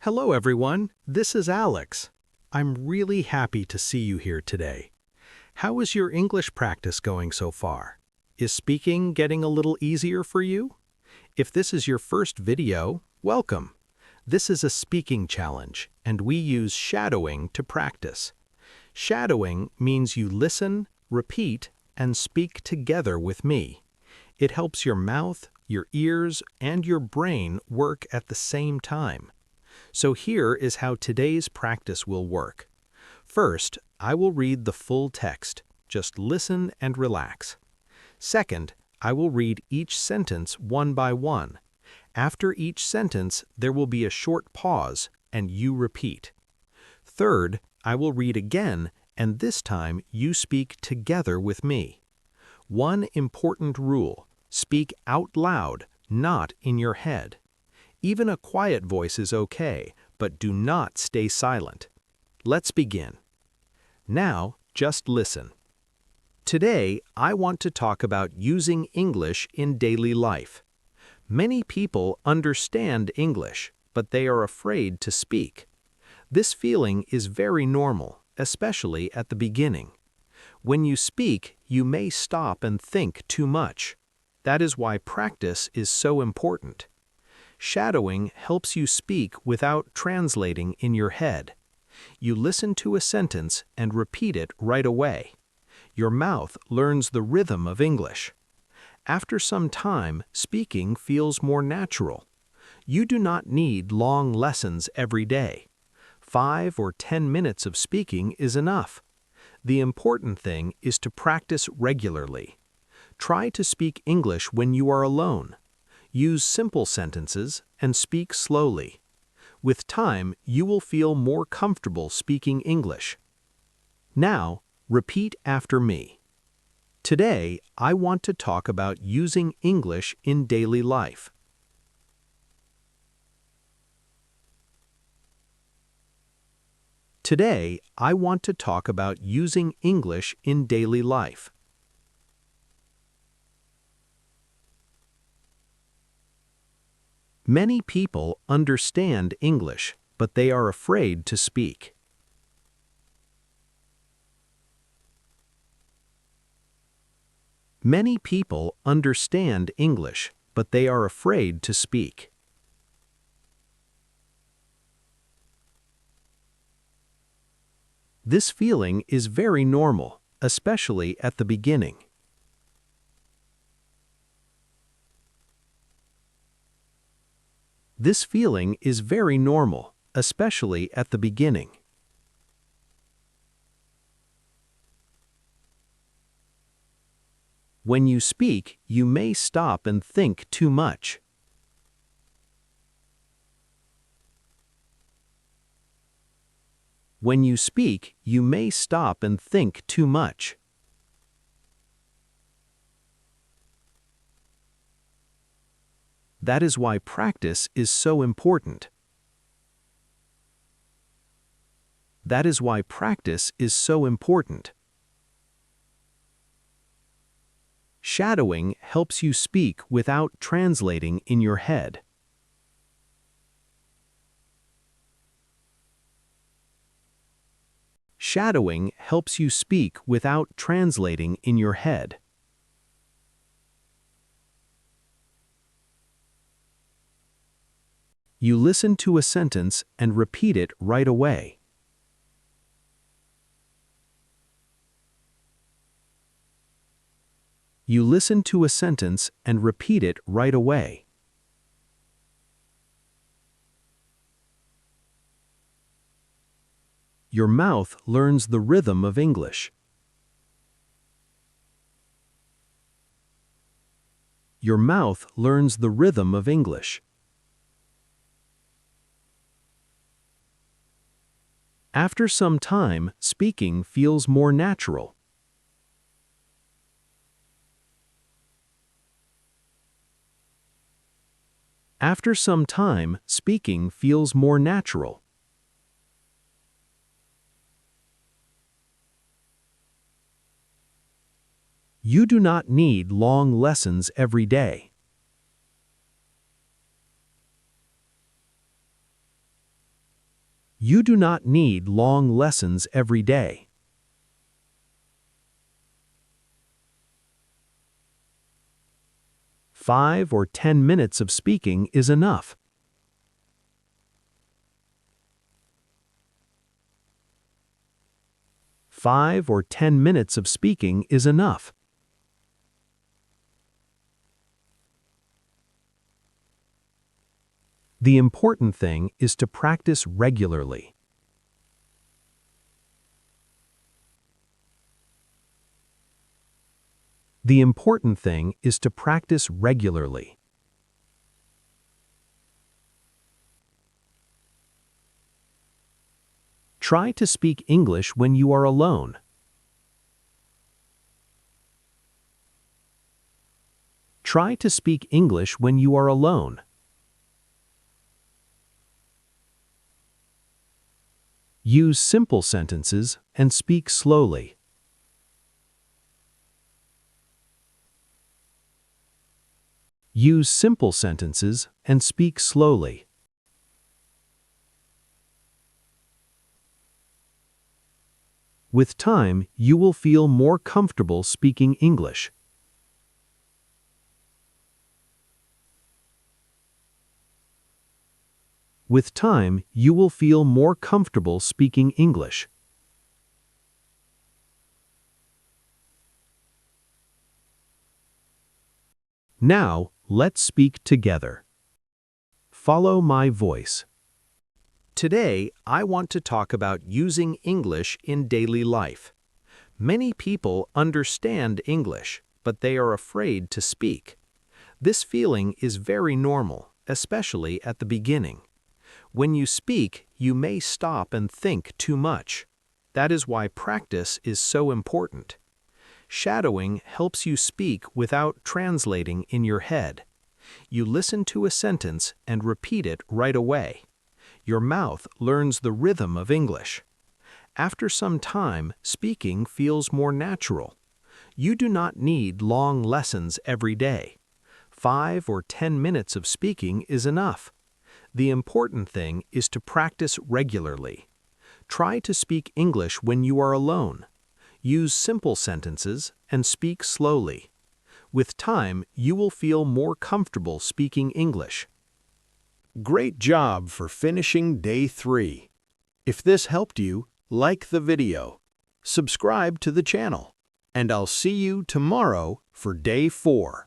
Hello everyone, this is Alex. I'm really happy to see you here today. How is your English practice going so far? Is speaking getting a little easier for you? If this is your first video, welcome. This is a speaking challenge, and we use shadowing to practice. Shadowing means you listen, repeat, and speak together with me. It helps your mouth, your ears, and your brain work at the same time. So here is how today's practice will work. First, I will read the full text. Just listen and relax. Second, I will read each sentence one by one. After each sentence, there will be a short pause, and you repeat. Third, I will read again, and this time you speak together with me. One important rule: speak out loud, not in your head. Even a quiet voice is okay, but do not stay silent. Let's begin. Now, just listen. Today, I want to talk about using English in daily life. Many people understand English, but they are afraid to speak. This feeling is very normal, especially at the beginning. When you speak, you may stop and think too much. That is why practice is so important. Shadowing helps you speak without translating in your head. You listen to a sentence and repeat it right away. Your mouth learns the rhythm of English. After some time, speaking feels more natural. You do not need long lessons every day. 5 or 10 minutes of speaking is enough. The important thing is to practice regularly. Try to speak English when you are alone. Use simple sentences and speak slowly. With time, you will feel more comfortable speaking English. Now, repeat after me. Today, I want to talk about using English in daily life. Today, I want to talk about using English in daily life. Many people understand English, but they are afraid to speak. Many people understand English, but they are afraid to speak. This feeling is very normal, especially at the beginning. This feeling is very normal, especially at the beginning. When you speak, you may stop and think too much. When you speak, you may stop and think too much. That is why practice is so important. That is why practice is so important. Shadowing helps you speak without translating in your head. Shadowing helps you speak without translating in your head. You listen to a sentence and repeat it right away. You listen to a sentence and repeat it right away. Your mouth learns the rhythm of English. Your mouth learns the rhythm of English. After some time, speaking feels more natural. After some time, speaking feels more natural. You do not need long lessons every day. You do not need long lessons every day. 5 or 10 minutes of speaking is enough. 5 or 10 minutes of speaking is enough. The important thing is to practice regularly. The important thing is to practice regularly. Try to speak English when you are alone. Try to speak English when you are alone. Use simple sentences and speak slowly. Use simple sentences and speak slowly. With time, you will feel more comfortable speaking English. With time, you will feel more comfortable speaking English. Now, let's speak together. Follow my voice. Today, I want to talk about using English in daily life. Many people understand English, but they are afraid to speak. This feeling is very normal, especially at the beginning. When you speak, you may stop and think too much. That is why practice is so important. Shadowing helps you speak without translating in your head. You listen to a sentence and repeat it right away. Your mouth learns the rhythm of English. After some time, speaking feels more natural. You do not need long lessons every day. 5 or 10 minutes of speaking is enough. The important thing is to practice regularly. Try to speak English when you are alone. Use simple sentences and speak slowly. With time, you will feel more comfortable speaking English. Great job for finishing day 3. If this helped you, like the video, subscribe to the channel, and I'll see you tomorrow for day 4.